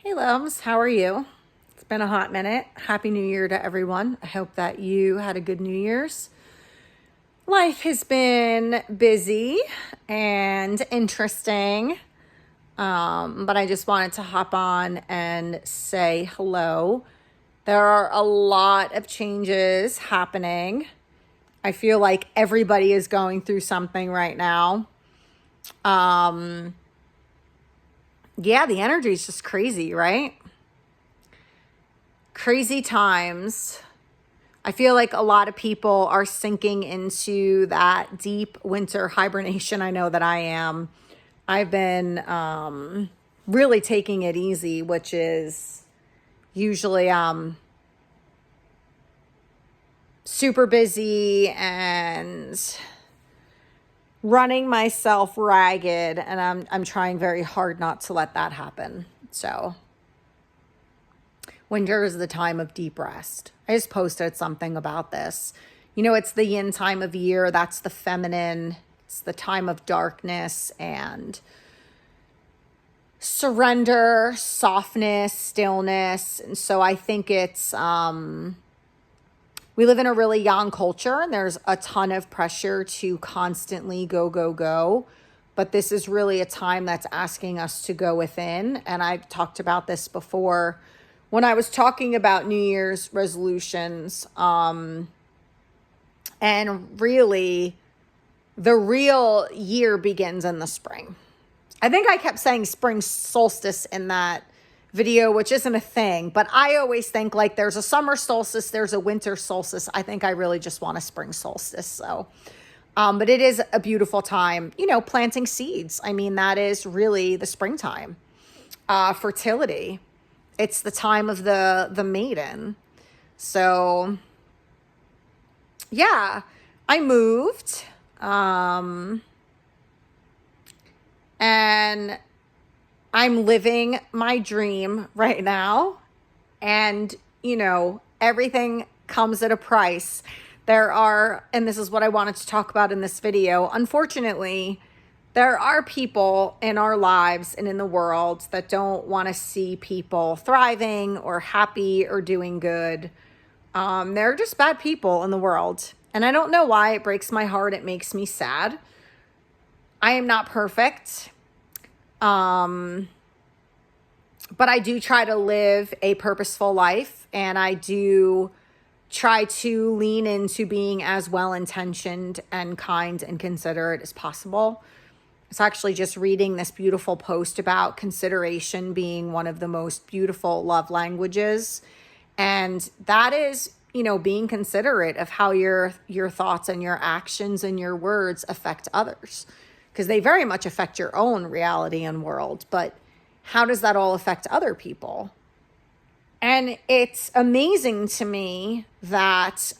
Hey loves, how are you? It's been a hot minute. Happy New Year to everyone. I hope that you had a good New Year's. Life has been busy and interesting, but I just wanted to hop on and say hello. There are a lot of changes happening. I feel like everybody is going through something right now. Yeah, the energy is just crazy, right? Crazy times. I feel like a lot of people are sinking into that deep winter hibernation. I know that I am. I've been really taking it easy, which is usually super busy and running myself ragged, and I'm trying very hard not to let that happen. So winter is the time of deep rest. I just posted something about this. You know, it's the yin time of year. That's the feminine. It's the time of darkness and surrender, softness, stillness. And so I think it's, we live in a really young culture and there's a ton of pressure to constantly go, go, go. But this is really a time that's asking us to go within. And I've talked about this before when I was talking about New Year's resolutions. And really, the real year begins in the spring. I think I kept saying spring solstice in that video, which isn't a thing, but I always think like there's a summer solstice, there's a winter solstice. I think I really just want a spring solstice. So, but it is a beautiful time, you know, planting seeds. I mean, that is really the springtime. Fertility. It's the time of the maiden. So, yeah, I moved. And I'm living my dream right now. And, you know, everything comes at a price. There are, and this is what I wanted to talk about in this video, unfortunately, there are people in our lives and in the world that don't want to see people thriving or happy or doing good. They're just bad people in the world. And I don't know why. It breaks my heart. It makes me sad. I am not perfect. But I do try to live a purposeful life, and I do try to lean into being as well-intentioned and kind and considerate as possible. It's actually just reading this beautiful post about consideration being one of the most beautiful love languages. And that is, you know, being considerate of how your thoughts and your actions and your words affect others, because they very much affect your own reality and world. But how does that all affect other people? And it's amazing to me that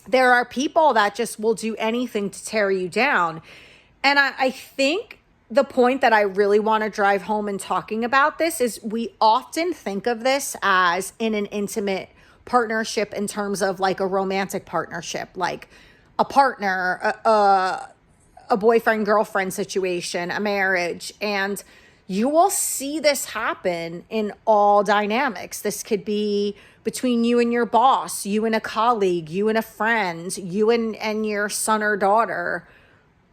there are people that just will do anything to tear you down. And I think the point that I really want to drive home in talking about this is we often think of this as in an intimate partnership in terms of like a romantic partnership, like a partner, a boyfriend, girlfriend situation, a marriage. And you will see this happen in all dynamics. This could be between you and your boss, you and a colleague, you and a friend, you and your son or daughter.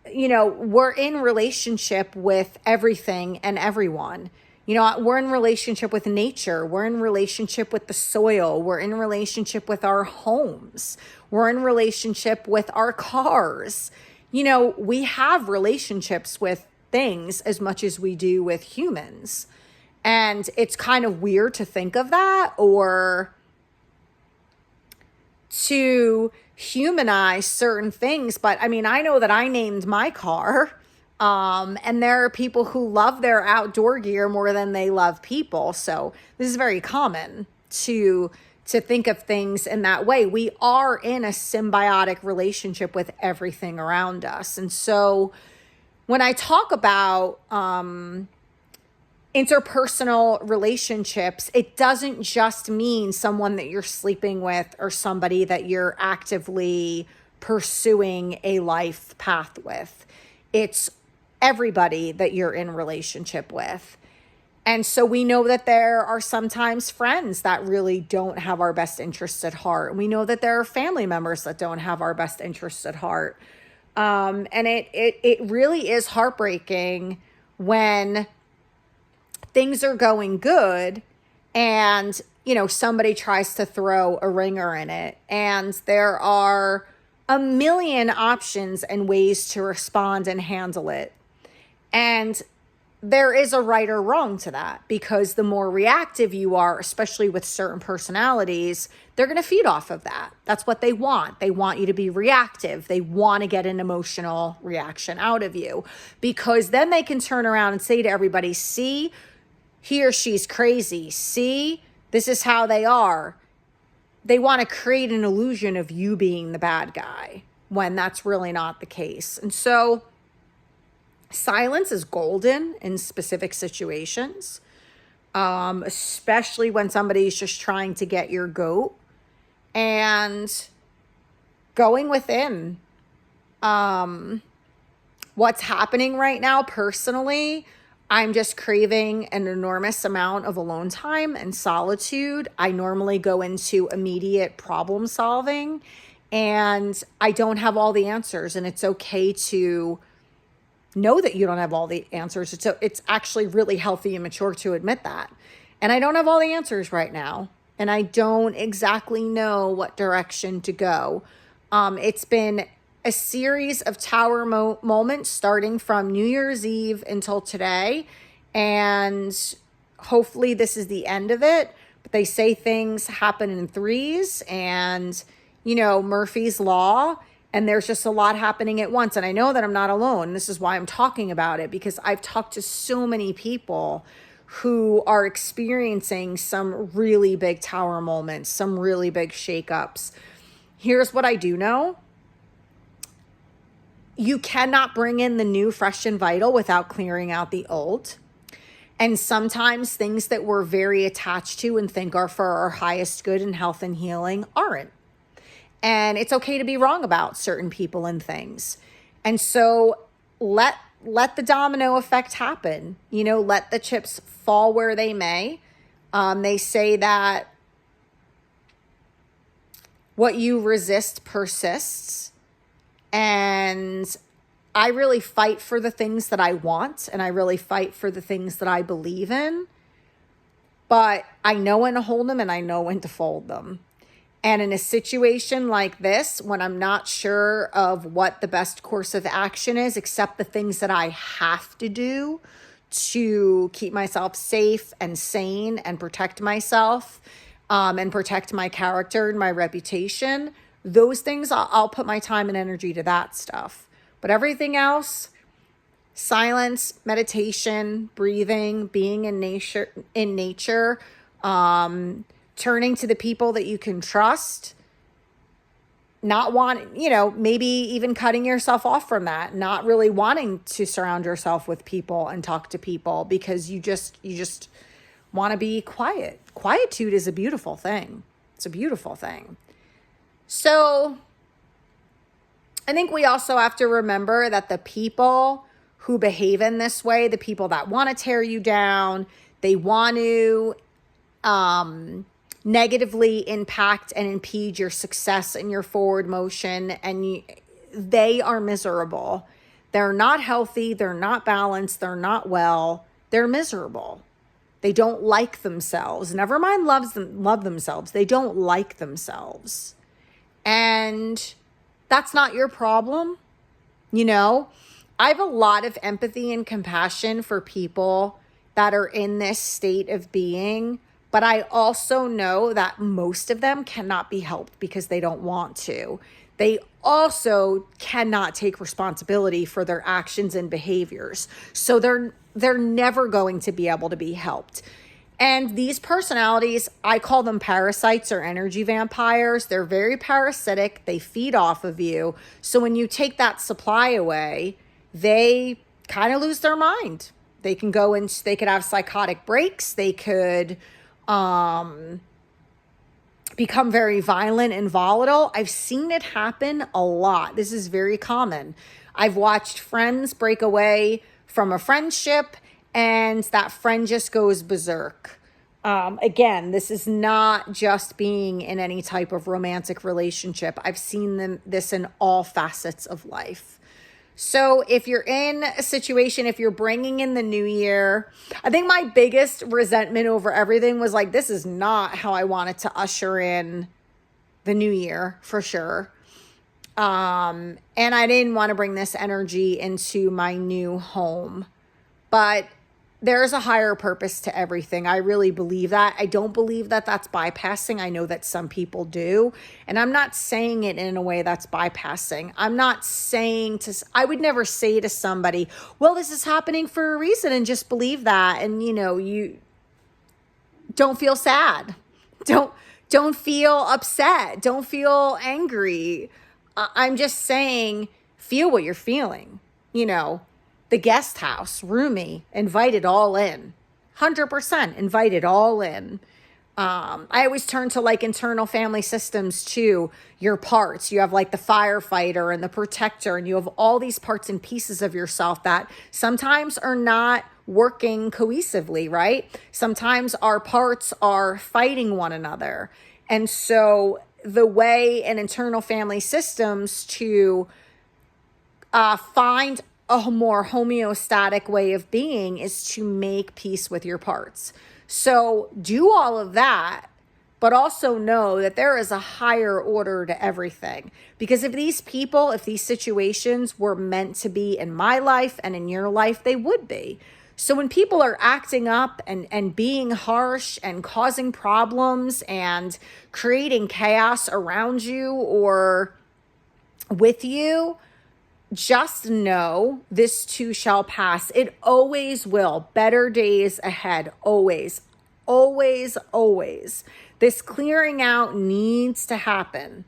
You know, we're in relationship with everything and everyone. You know, we're in relationship with nature. We're in relationship with the soil. We're in relationship with our homes. We're in relationship with our cars. You know, we have relationships with things as much as we do with humans. And it's kind of weird to think of that or to humanize certain things. But I mean, I know that I named my car. And there are people who love their outdoor gear more than they love people. So this is very common to think of things in that way. We are in a symbiotic relationship with everything around us. And so when I talk about interpersonal relationships, it doesn't just mean someone that you're sleeping with or somebody that you're actively pursuing a life path with. It's everybody that you're in relationship with. And so we know that there are sometimes friends that really don't have our best interests at heart. We know that there are family members that don't have our best interests at heart. And it really is heartbreaking when things are going good and, somebody tries to throw a ringer in it. And there are a million options and ways to respond and handle it. And there is a right or wrong to that, because the more reactive you are, especially with certain personalities, they're going to feed off of that. That's what they want. They want you to be reactive. They want to get an emotional reaction out of you, because then they can turn around and say to everybody, see, he or she's crazy. See, this is how they are. They want to create an illusion of you being the bad guy when that's really not the case. And so silence is golden in specific situations, especially when somebody's just trying to get your goat, and going within. What's happening right now personally, I'm just craving an enormous amount of alone time and solitude. I normally go into immediate problem solving, and I don't have all the answers, and it's okay to know that you don't have all the answers. It's actually really healthy and mature to admit that. And I don't have all the answers right now, and I don't exactly know what direction to go. It's been a series of tower moments starting from New Year's Eve until today, and hopefully this is the end of it. But they say things happen in threes, and Murphy's Law, and there's just a lot happening at once. And I know that I'm not alone. This is why I'm talking about it, because I've talked to so many people who are experiencing some really big tower moments, some really big shakeups. Here's what I do know. You cannot bring in the new, fresh, and vital without clearing out the old. And sometimes things that we're very attached to and think are for our highest good and health and healing aren't. And it's okay to be wrong about certain people and things. And so let the domino effect happen. Let the chips fall where they may. They say that what you resist persists. And I really fight for the things that I want, and I really fight for the things that I believe in. But I know when to hold them and I know when to fold them. And in a situation like this, when I'm not sure of what the best course of action is, except the things that I have to do to keep myself safe and sane and protect myself, and protect my character and my reputation, those things, I'll put my time and energy to that stuff. But everything else, silence, meditation, breathing, being in nature, turning to the people that you can trust, not wanting, maybe even cutting yourself off from that, not really wanting to surround yourself with people and talk to people because you just want to be quiet. Quietude is a beautiful thing. It's a beautiful thing. So I think we also have to remember that the people who behave in this way, the people that want to tear you down, they want to negatively impact and impede your success and your forward motion, and they are miserable. They're not healthy. They're not balanced. They're not well. They're miserable. They don't like themselves. Never mind love themselves. They don't like themselves. And that's not your problem. I have a lot of empathy and compassion for people that are in this state of being, but I also know that most of them cannot be helped because they don't want to. They also cannot take responsibility for their actions and behaviors. So they're never going to be able to be helped. And these personalities, I call them parasites or energy vampires. They're very parasitic. They feed off of you. So when you take that supply away, they kind of lose their mind. They can they could have psychotic breaks. They could become very violent and volatile. I've seen it happen a lot. This is very common. I've watched friends break away from a friendship and that friend just goes berserk. Again, this is not just being in any type of romantic relationship. I've seen this in all facets of life. So if you're in a situation, if you're bringing in the new year, I think my biggest resentment over everything was like, this is not how I wanted to usher in the new year, for sure. And I didn't want to bring this energy into my new home. But there's a higher purpose to everything. I really believe that. I don't believe that that's bypassing. I know that some people do. And I'm not saying it in a way that's bypassing. I'm not saying I would never say to somebody, well, this is happening for a reason, and just believe that. And, you don't feel sad. Don't feel upset. Don't feel angry. I'm just saying, feel what you're feeling, The guest house, roomie, invited all in. 100% invited all in. I always turn to like internal family systems too. Your parts. You have like the firefighter and the protector, and you have all these parts and pieces of yourself that sometimes are not working cohesively, right? Sometimes our parts are fighting one another. And so the way in internal family systems to find a more homeostatic way of being is to make peace with your parts. So do all of that, but also know that there is a higher order to everything. Because if these situations were meant to be in my life and in your life, they would be. So when people are acting up and being harsh and causing problems and creating chaos around you or with you, just know this too shall pass. It always will. Better days ahead. Always, always, always. This clearing out needs to happen.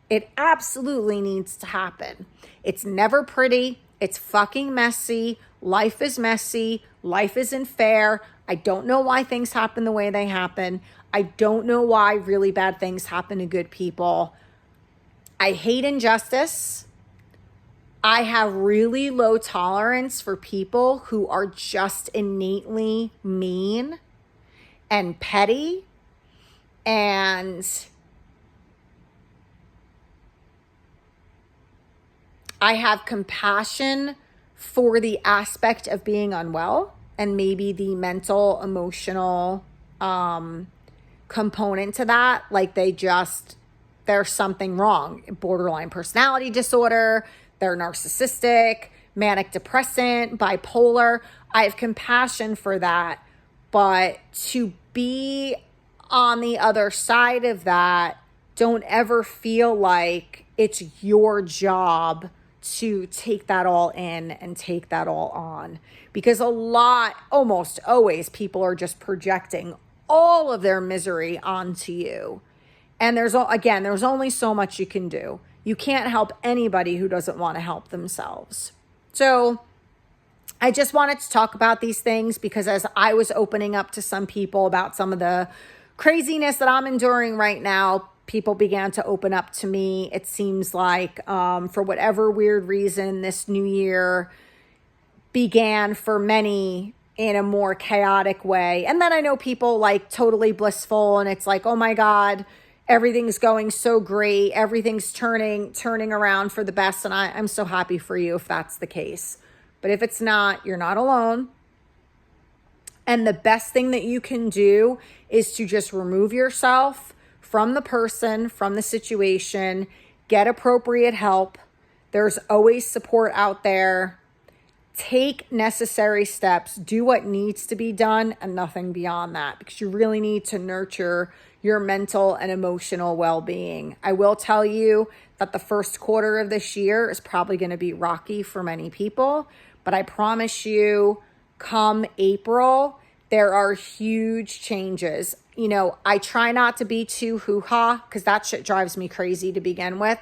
It absolutely needs to happen. It's never pretty. It's fucking messy. Life is messy. Life isn't fair. I don't know why things happen the way they happen. I don't know why really bad things happen to good people. I hate injustice. I have really low tolerance for people who are just innately mean and petty, and I have compassion for the aspect of being unwell and maybe the mental, emotional component to that. Like there's something wrong. Borderline personality disorder, they're narcissistic, manic depressant, bipolar. I have compassion for that. But to be on the other side of that, don't ever feel like it's your job to take that all in and take that all on. Because almost always, people are just projecting all of their misery onto you. And there's only so much you can do. You can't help anybody who doesn't want to help themselves. So I just wanted to talk about these things because as I was opening up to some people about some of the craziness that I'm enduring right now, people began to open up to me. It seems like for whatever weird reason, this new year began for many in a more chaotic way. And then I know people like totally blissful and it's like, oh my God, everything's going so great. Everything's turning around for the best. And I'm so happy for you if that's the case. But if it's not, you're not alone. And the best thing that you can do is to just remove yourself from the person, from the situation, get appropriate help. There's always support out there. Take necessary steps, do what needs to be done and nothing beyond that, because you really need to nurture your mental and emotional well-being. I will tell you that the first quarter of this year is probably going to be rocky for many people, but I promise you, come April, there are huge changes. I try not to be too hoo-ha because that shit drives me crazy to begin with.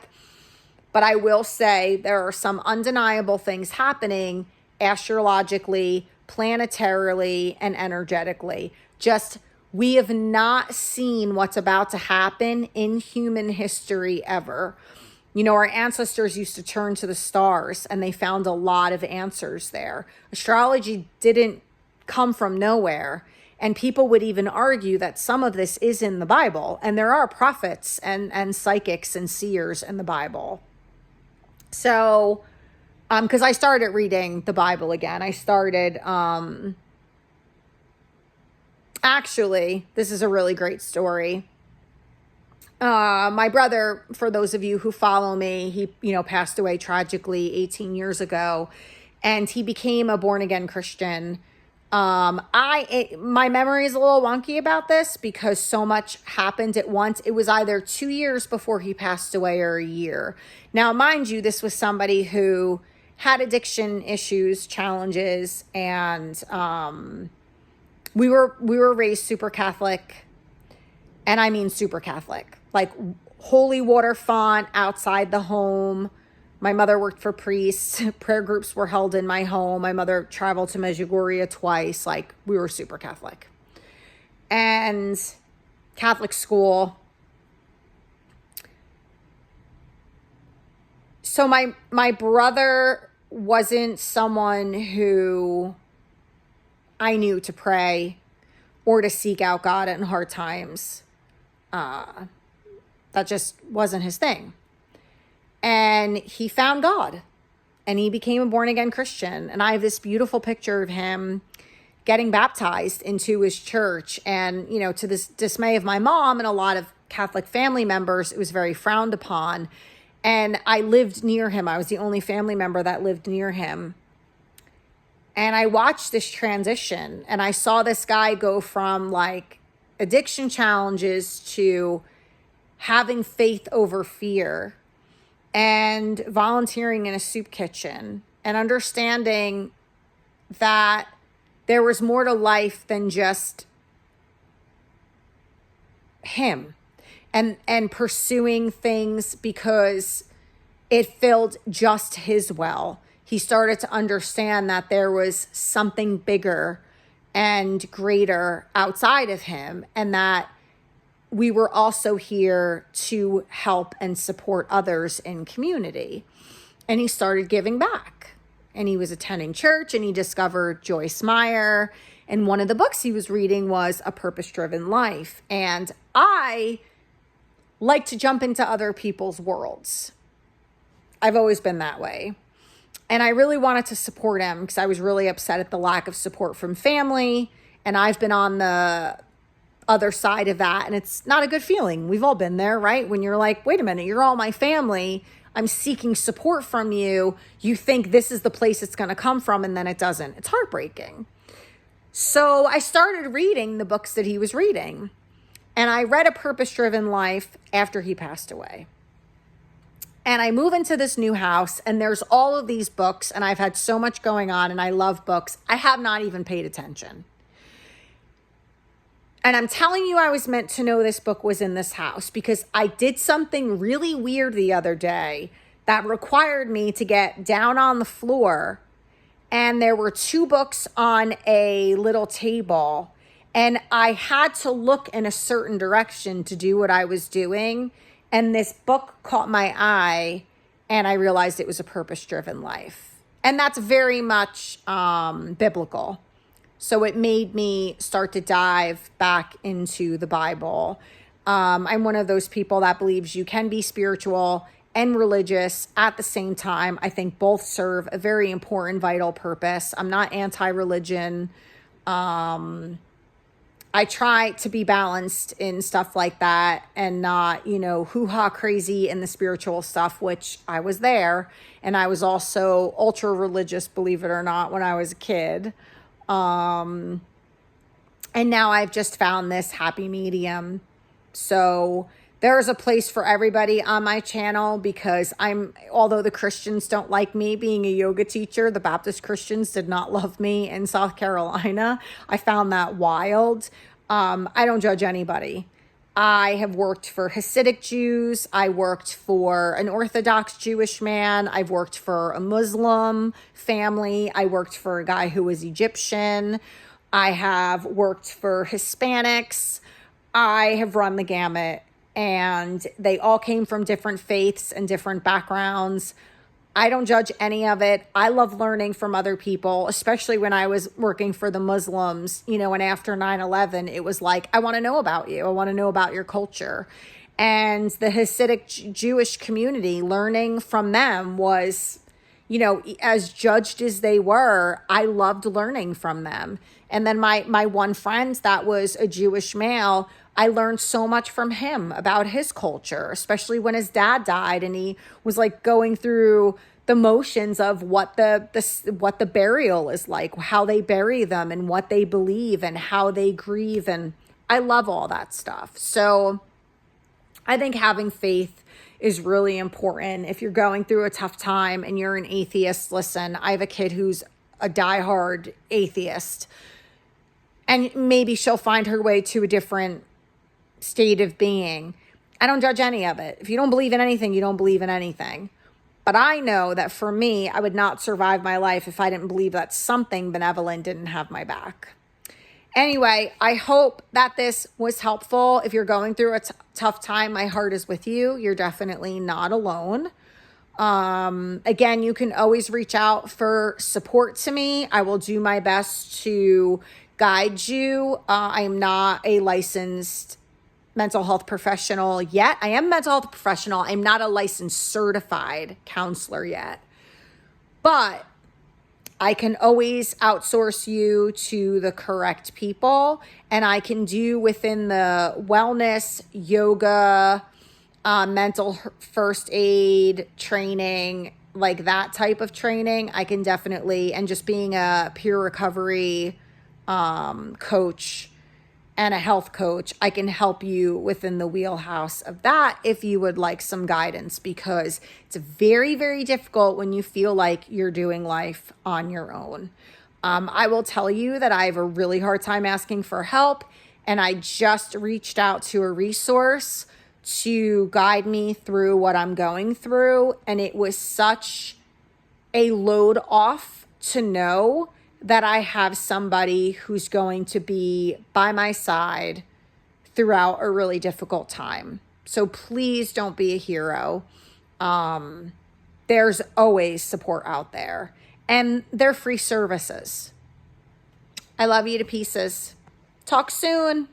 But I will say there are some undeniable things happening astrologically, planetarily, and energetically. We have not seen what's about to happen in human history ever. Our ancestors used to turn to the stars and they found a lot of answers there. Astrology didn't come from nowhere. And people would even argue that some of this is in the Bible. And there are prophets and psychics and seers in the Bible. So, because I started reading the Bible again. I started, actually, this is a really great story. My brother, for those of you who follow me, he, passed away tragically 18 years ago, and he became a born again Christian. My memory is a little wonky about this because so much happened at once. It was either 2 years before he passed away or a year. Now, mind you, this was somebody who had addiction issues, challenges, and, we were raised super Catholic, and I mean super Catholic, like holy water font outside the home. My mother worked for priests. Prayer groups were held in my home. My mother traveled to Medjugorje twice. Like, we were super Catholic. And Catholic school. So my brother wasn't someone who I knew to pray or to seek out God in hard times. That just wasn't his thing. And he found God, and he became a born again Christian. And I have this beautiful picture of him getting baptized into his church. And, to the dismay of my mom and a lot of Catholic family members, it was very frowned upon. And I lived near him. I was the only family member that lived near him. And I watched this transition, and I saw this guy go from like addiction challenges to having faith over fear, and volunteering in a soup kitchen, and understanding that there was more to life than just him, and pursuing things because it filled just his well. He started to understand that there was something bigger and greater outside of him, and that we were also here to help and support others in community. And he started giving back. And he was attending church, and he discovered Joyce Meyer. And one of the books he was reading was A Purpose-Driven Life. And I like to jump into other people's worlds. I've always been that way. And I really wanted to support him because I was really upset at the lack of support from family. And I've been on the other side of that, and it's not a good feeling. We've all been there, right? When you're like, wait a minute, you're all my family. I'm seeking support from you. You think this is the place it's going to come from, and then it doesn't. It's heartbreaking. So I started reading the books that he was reading, and I read A Purpose-Driven Life after he passed away. And I move into this new house, and there's all of these books, and I've had so much going on, and I love books. I have not even paid attention. And I'm telling you, I was meant to know this book was in this house because I did something really weird the other day that required me to get down on the floor. And there were 2 books on a little table, and I had to look in a certain direction to do what I was doing. And this book caught my eye, and I realized it was A Purpose-Driven Life. And that's very much biblical. So it made me start to dive back into the Bible. I'm one of those people that believes you can be spiritual and religious at the same time. I think both serve a very important, vital purpose. I'm not anti-religion. I try to be balanced in stuff like that and not, hoo-ha crazy in the spiritual stuff, which I was there. And I was also ultra religious, believe it or not, when I was a kid. And now I've just found this happy medium. So there is a place for everybody on my channel because although the Christians don't like me being a yoga teacher, the Baptist Christians did not love me in South Carolina. I found that wild. I don't judge anybody. I have worked for Hasidic Jews. I worked for an Orthodox Jewish man. I've worked for a Muslim family. I worked for a guy who was Egyptian. I have worked for Hispanics. I have run the gamut, and they all came from different faiths and different backgrounds. I don't judge any of it. I love learning from other people, especially when I was working for the Muslims, and after 9/11, it was like, I want to know about you. I want to know about your culture. And the Hasidic Jewish community, learning from them was, as judged as they were, I loved learning from them. And then my one friend that was a Jewish male, I learned so much from him about his culture, especially when his dad died and he was like going through the motions of what the burial is like, how they bury them and what they believe and how they grieve. And I love all that stuff. So I think having faith is really important. If you're going through a tough time and you're an atheist, listen, I have a kid who's a diehard atheist, and maybe she'll find her way to a different state of being. I don't judge any of it. If you don't believe in anything, you don't believe in anything. But I know that for me, I would not survive my life if I didn't believe that something benevolent didn't have my back. Anyway, I hope that this was helpful. If you're going through a tough time, my heart is with you. You're definitely not alone. Again, you can always reach out for support to me. I will do my best to guide you. I am not a licensed mental health professional yet. I am a mental health professional. I'm not a licensed certified counselor yet. But I can always outsource you to the correct people, and I can do within the wellness, yoga, mental first aid training, like that type of training. I can definitely, and just being a peer recovery coach and a health coach, I can help you within the wheelhouse of that if you would like some guidance, because it's very, very difficult when you feel like you're doing life on your own. I will tell you that I have a really hard time asking for help, and I just reached out to a resource to guide me through what I'm going through, and it was such a load off to know that I have somebody who's going to be by my side throughout a really difficult time. So please don't be a hero. There's always support out there, and they're free services. I love you to pieces. Talk soon.